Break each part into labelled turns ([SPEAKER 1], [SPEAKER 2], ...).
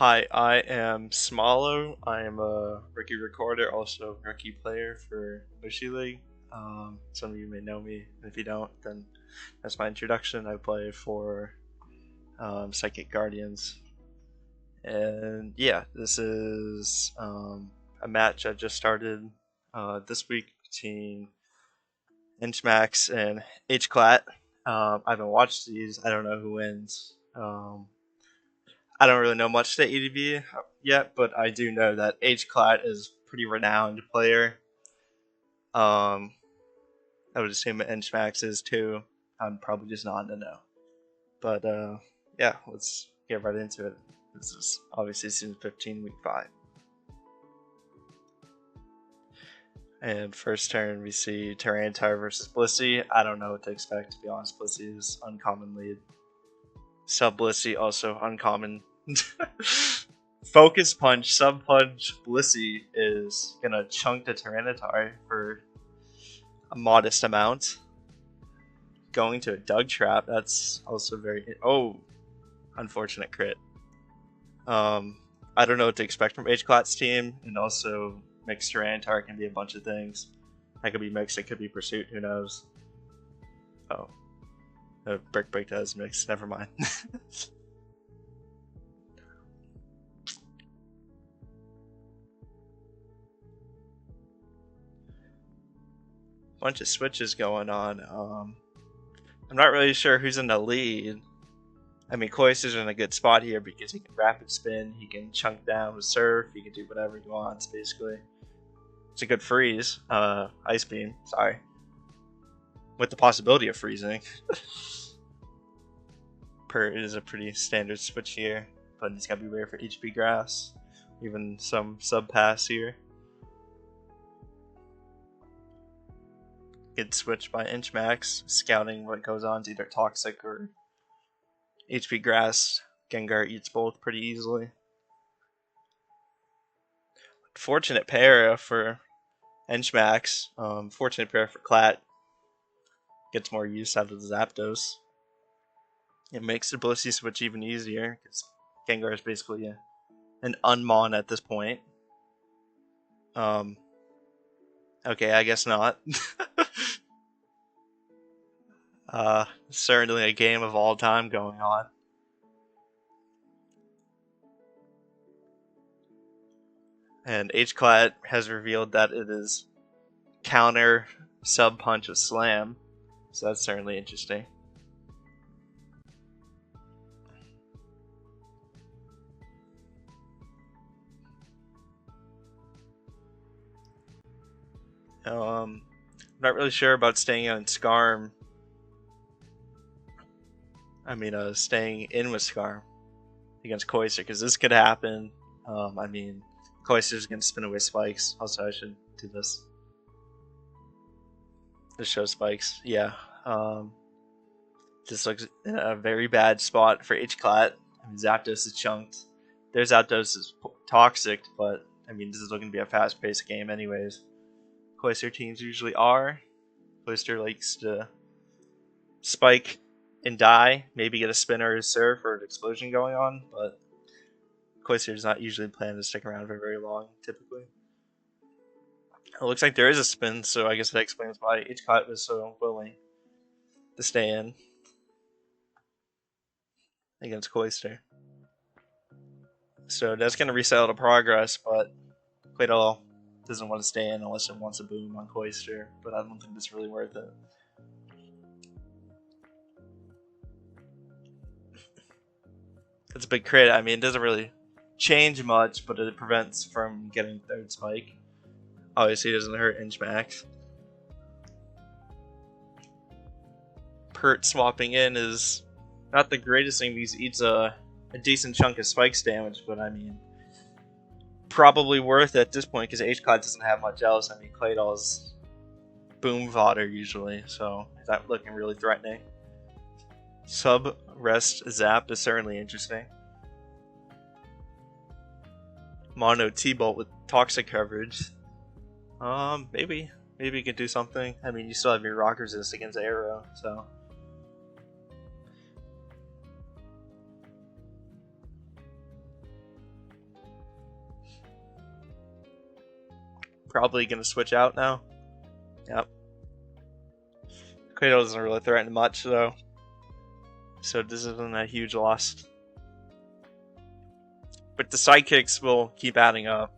[SPEAKER 1] Hi, I am Smalo. I am a rookie recorder, also rookie player for Mushi League. Some of you may know me, and if you don't, then that's my introduction. I play for Psychic Guardians, and yeah, this is a match I just started this week between nchmax and Hclat. I haven't watched these. I don't know who wins. I don't really know much to EDB yet, but I do know that Hclat is a pretty renowned player. I would assume nchmax is too. I'm probably just not in the know. But yeah, let's get right into it. This is obviously season 15, week 5. And first turn we see Tyranitar versus Blissey. I don't know what to expect, to be honest. Blissey is uncommon lead. Sub Blissey also uncommon. Focus Punch, Sub Punch, Blissey is gonna chunk the Tyranitar for a modest amount. Going to a Dug Trap, that's also very... Oh! Unfortunate crit. I don't know what to expect from Hclat's team, and also mixed Tyranitar can be a bunch of things. That could be mixed, it could be Pursuit, who knows. Oh. No, Brick does mix, never mind. Bunch of switches going on. I'm not really sure who's in the lead. I mean, Cloyster's in a good spot here because he can rapid spin, he can chunk down with surf, he can do whatever he wants, basically. It's a good freeze. Ice beam, sorry. With the possibility of freezing. Pert is a pretty standard switch here, but it's gotta be rare for HP grass. Even some sub pass here. Good switch by nchmax, scouting what goes on. It's either toxic or HP grass. Gengar eats both pretty easily. Fortunate pair for nchmax. Fortunate pair for Hclat. Gets more use out of the Zapdos. It makes the Blissey switch even easier because Gengar is basically an unmon at this point. Okay, I guess not. Certainly a game of all time going on. And Hclat has revealed that it is counter sub punch of slam, so that's certainly interesting. I'm not really sure about staying on Skarm. I mean, staying in with Skarm against Cloyster, because this could happen. I mean, Cloyster's gonna spin away spikes. Also, I should do this. This shows spikes. Yeah. This looks in a very bad spot for Hclat. I mean, Zapdos is chunked. Their Zapdos is toxic, but I mean, this is looking to be a fast-paced game, anyways. Cloyster teams usually are. Cloyster likes to spike and die, maybe get a spin or a surf or an explosion going on, but Cloyster does not usually plan to stick around for very long, typically. It looks like there is a spin, so I guess that explains why Hclat was so willing to stay in against Cloyster. So that's going to resettle the progress, but Claydol doesn't want to stay in unless it wants a boom on Cloyster, but I don't think it's really worth it. It's a big crit. I mean, it doesn't really change much, but it prevents from getting third spike. Obviously, it doesn't hurt nchmax. Pert swapping in is not the greatest thing because he eats a decent chunk of spikes damage, but I mean, probably worth it at this point because Hclat doesn't have much else. I mean, Claydol's boom fodder usually, so is that looking really threatening? Sub rest zap is certainly interesting. Mono T-Bolt with toxic coverage. Maybe you can do something. I mean, you still have your rock resist against Arrow, so. probably gonna switch out now. Yep. Quato doesn't really threaten much though, so this isn't a huge loss. But the sidekicks will keep adding up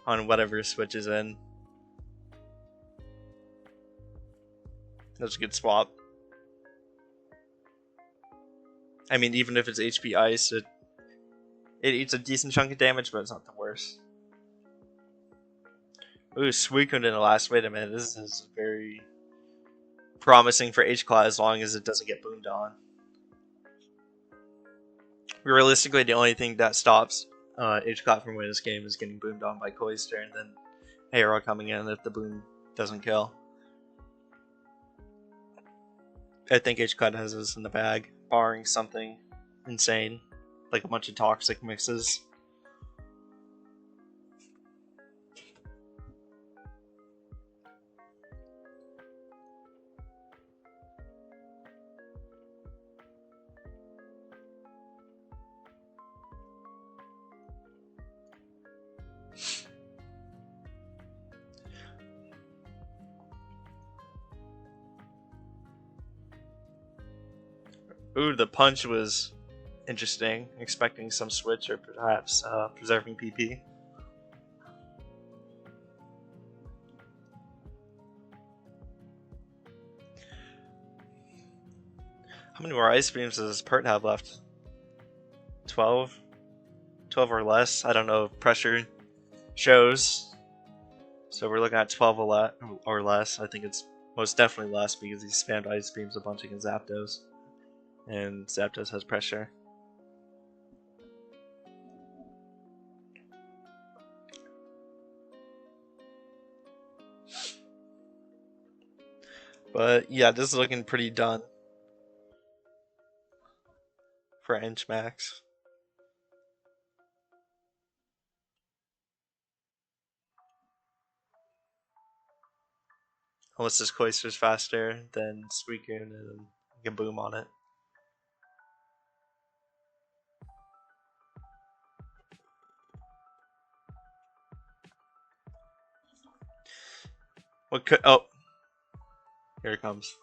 [SPEAKER 1] on whatever switches in. That's a good swap. I mean, even if it's HP Ice, it eats a decent chunk of damage, but it's not the worst. Ooh, Suicune in the last. Wait a minute, this is very promising for Hclat as long as it doesn't get boomed on. Realistically, the only thing that stops Hclat from winning this game is getting boomed on by Cloyster and then Hero coming in if the boom doesn't kill. I think Hclat has this in the bag, barring something insane, like a bunch of toxic mixes. Ooh, the punch was interesting. Expecting some switch or perhaps preserving PP. How many more ice beams does Pert have left? 12? 12 or less? I don't know if pressure shows. So we're looking at 12 or less. I think it's most definitely less because he spammed ice beams a bunch against Zapdos. And Zapdos has pressure. But yeah, this is looking pretty done for nchmax. Unless this Cloyster's faster than Suicune and you can boom on it. What could, oh, here it comes.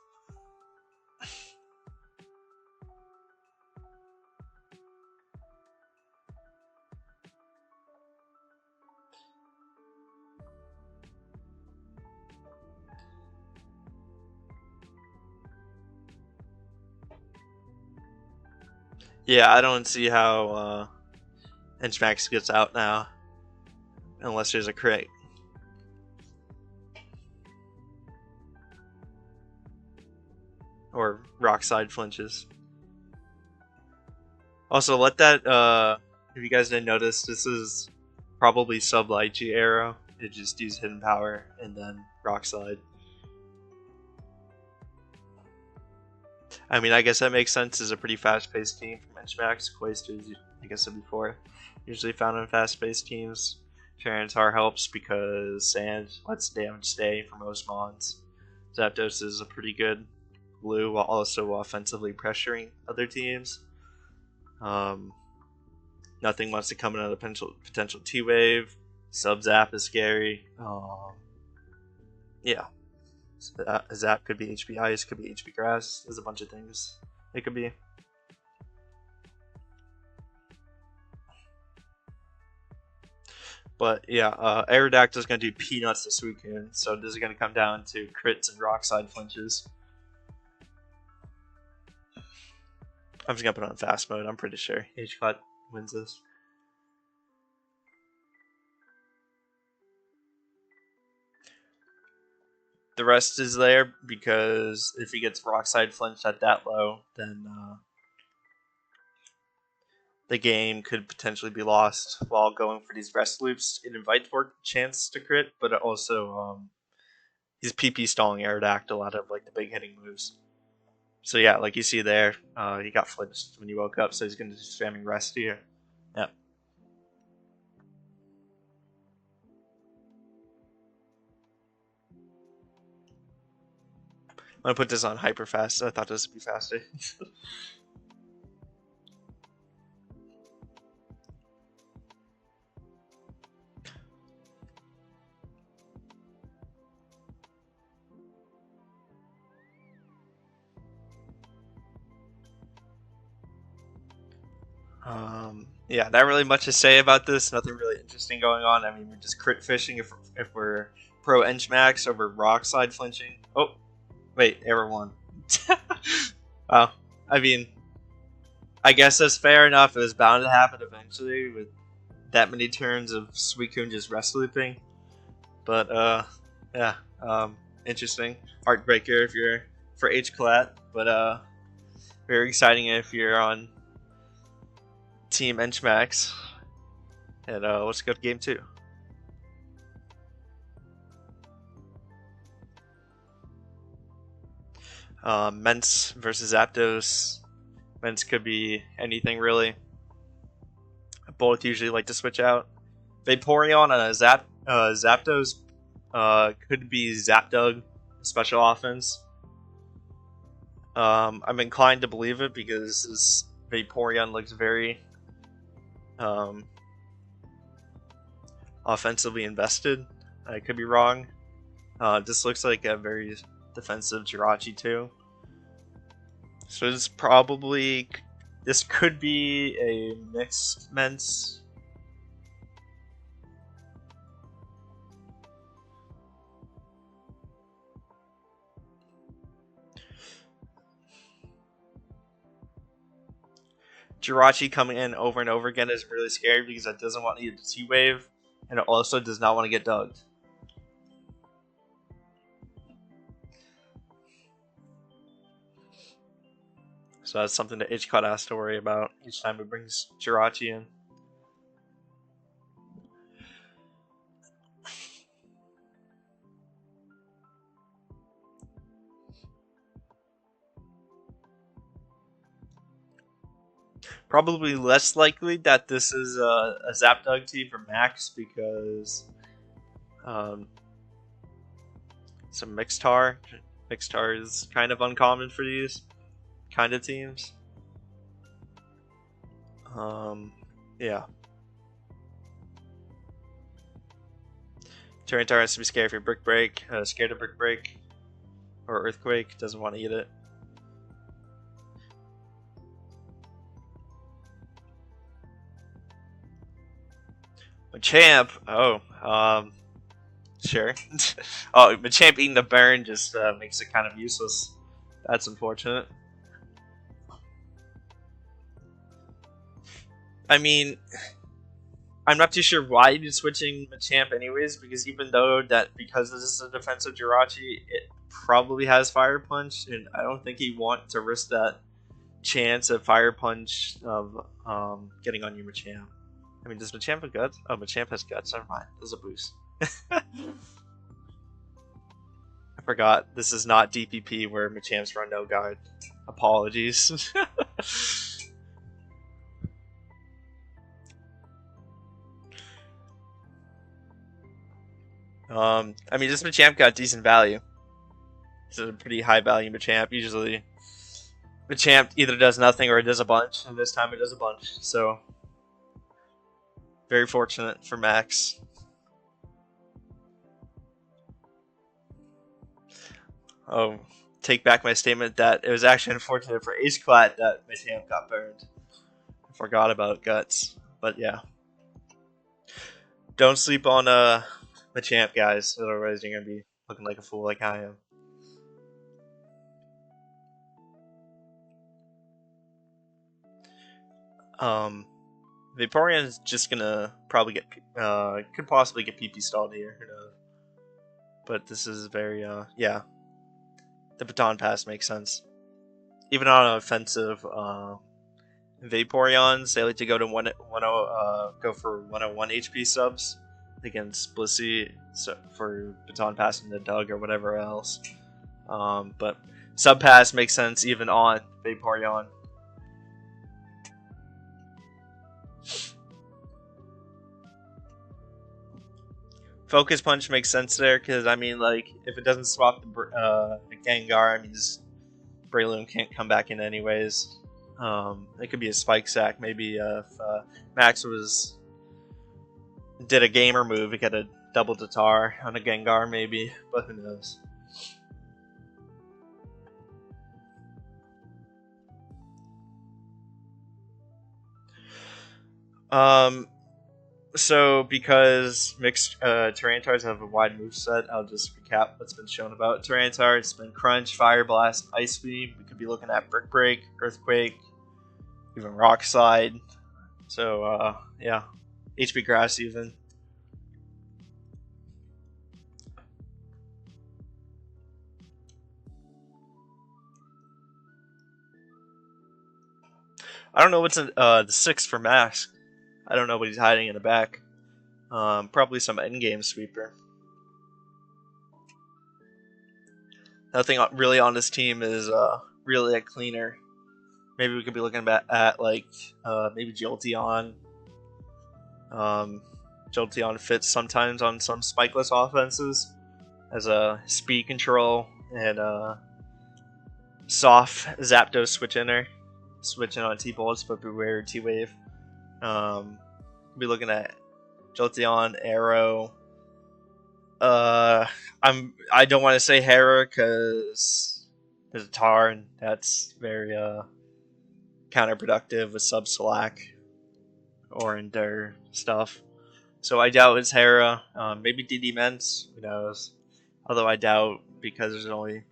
[SPEAKER 1] Yeah, I don't see how nchmax gets out now unless there's a crit. Or rock side flinches. Also, let that, if you guys didn't notice, this is probably sub Lychee arrow. It just used hidden power and then rock slide. I mean, I guess that makes sense. It's a pretty fast-paced team from nchmax. Cloyster's, like I said before, usually found in fast-paced teams. Tyranitar helps because Sand lets damage stay for most mons. Zapdos is a pretty good glue while also offensively pressuring other teams. Nothing wants to come in on the potential T-Wave. Sub-Zap is scary. Yeah. Zap could be HP Ice, could be HP Grass. There's a bunch of things it could be. But yeah, Aerodactyl is going to do peanuts to Suicune, so this is going to come down to crits and rock side flinches. I'm just going to put it on fast mode, I'm pretty sure Hclat wins this. The rest is there because if he gets rock side flinched at that low, then the game could potentially be lost while going for these rest loops. It invites more chance to crit, but it also he's PP stalling Aerodactyl out of like the big hitting moves. So yeah, like you see there, he got flinched when he woke up, so he's going to be spamming rest here. Yep. I'm going to put this on hyper fast. I thought this would be faster. Yeah, not really much to say about this. Nothing really interesting going on. I mean, we're just crit fishing if we're pro nchmax over rock slide flinching. Oh, wait, error one. Well, I mean, I guess that's fair enough. It was bound to happen eventually with that many turns of Suicune just rest looping. But yeah, interesting. Heartbreaker if you're for Hclat, but very exciting if you're on Team nchmax. And let's go to game 2. Mence versus Zapdos. Mence could be anything really. Both usually like to switch out. Vaporeon on a Zapdos could be Zapdug special offense. I'm inclined to believe it because this Vaporeon looks very offensively invested. I could be wrong. This looks like a very defensive Jirachi too. So this could be a mixed Mence. Jirachi coming in over and over again is really scary because it doesn't want to eat the T-Wave, and it also does not want to get dugged. So that's something that Hclat has to worry about each time it brings Jirachi in. Probably less likely that this is a Zapdug team for Max because some Mixtar. Mixtar is kind of uncommon for these kind of teams. Yeah. Tyranitar has to be scared for Brick Break, scared of Brick Break, or Earthquake, doesn't want to eat it. Machamp, sure. Oh, Machamp eating the burn just makes it kind of useless. That's unfortunate. I mean, I'm not too sure why you're switching Machamp anyways, because because this is a defensive Jirachi, it probably has Fire Punch, and I don't think you want to risk that chance of Fire Punch of getting on your Machamp. I mean, does Machamp have guts? Oh, Machamp has guts. Never mind. There's a boost. I forgot. This is not DPP where Machamps run no guard. Apologies. I mean, this Machamp got decent value. It's a pretty high value Machamp. Usually, Machamp either does nothing or it does a bunch, and this time it does a bunch. So, very fortunate for Max. Oh, take back my statement that it was actually unfortunate for Hclat that Machamp got burned. I forgot about Guts, but yeah. Don't sleep on Machamp, guys. Otherwise, you're gonna be looking like a fool like I am. Vaporeon is just gonna probably get could possibly get PP stalled here. Who knows? But this is very yeah. The baton pass makes sense. Even on an offensive Vaporeons, they like to go to go for 101 HP subs against Blissey for baton passing the Doug or whatever else. But sub pass makes sense even on Vaporeon. Focus Punch makes sense there because I mean, like, if it doesn't swap the Gengar, I mean, this Breloom can't come back in anyways. It could be a Spike Sack. Maybe if Max did a gamer move, he could have double Tatar on a Gengar, maybe, but who knows. So because mixed Tyrantars have a wide moveset, I'll just recap what's been shown about Tyrantar. It's been Crunch, Fire Blast, Ice Beam. We could be looking at Brick Break, Earthquake, even Rock Slide. So yeah, HP Grass even. I don't know what's in the 6 for Mask. I don't know what he's hiding in the back. Probably some endgame sweeper. Nothing really on this team is really a cleaner. Maybe we could be looking at like maybe Jolteon. Jolteon fits sometimes on some spikeless offenses as a speed control and soft Zapdos switch inner. Switching on T-Bolts, but beware T-Wave. Be looking at Jolteon, Arrow. I don't want to say Hera because there's a Tar, and that's very counterproductive with sub Slack or in their stuff. So I doubt it's Hera. Maybe DD Ments, who knows? Although I doubt because there's only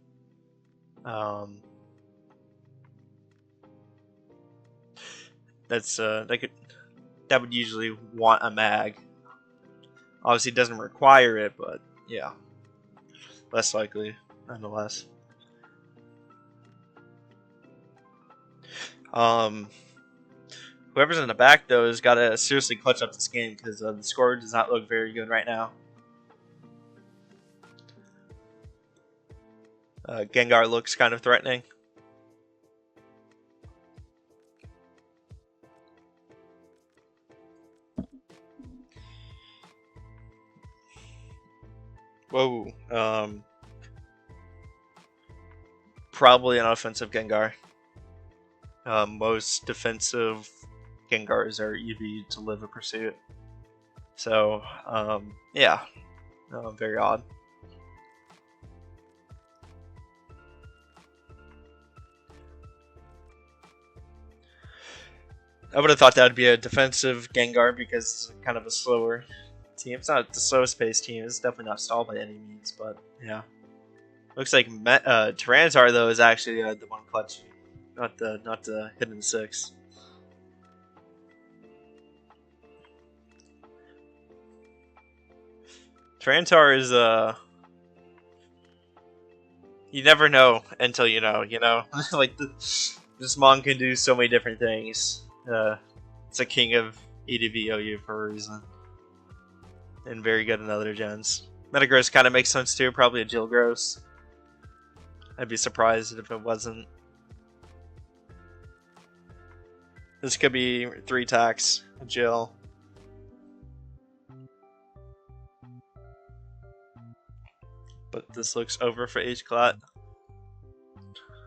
[SPEAKER 1] that would usually want a mag. Obviously, it doesn't require it, but yeah, less likely nonetheless. Whoever's in the back though has got to seriously clutch up this game because the score does not look very good right now. Gengar looks kind of threatening. Whoa. Probably an offensive Gengar. Most defensive Gengars are EV to live a pursuit. So, yeah. Very odd. I would have thought that would be a defensive Gengar because it's kind of a slower team. It's not the slowest paced team. It's definitely not stalled by any means, but yeah. Looks like Tyranitar though is actually the one clutch, not the hidden 6. Tyranitar is you never know until you know. Like this Mon can do so many different things. It's a king of EDV OU for a reason. And very good in other gens. Metagross kind of makes sense too, probably a Jilgross. I'd be surprised if it wasn't. This could be 3 attacks, a Jill. But this looks over for Hclat.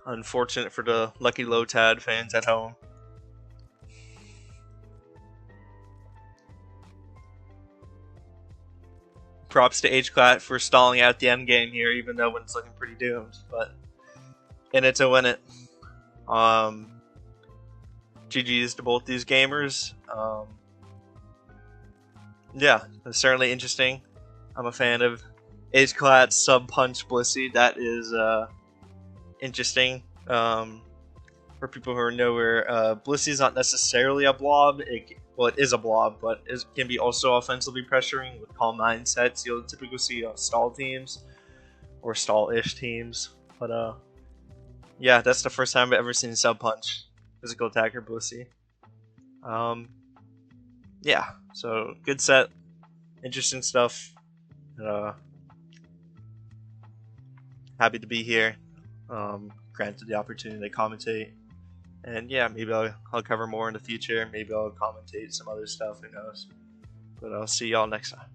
[SPEAKER 1] Unfortunate for the lucky Lotad fans at home. Props to Hclat for stalling out the end game here, even though it's looking pretty doomed. But in it to win it. GG's to both these gamers. Yeah, it's certainly interesting. I'm a fan of Hclat's sub punch Blissey. That is interesting. For people who are nowhere, Blissey is not necessarily a blob. It is a blob, but it can be also offensively pressuring with calm mindsets. You'll typically see stall teams or stall-ish teams. But yeah, that's the first time I've ever seen sub punch physical attacker Blissey. Yeah, so good set, interesting stuff. Happy to be here. Granted the opportunity to commentate. And yeah, maybe I'll cover more in the future. Maybe I'll commentate some other stuff, who knows. But I'll see y'all next time.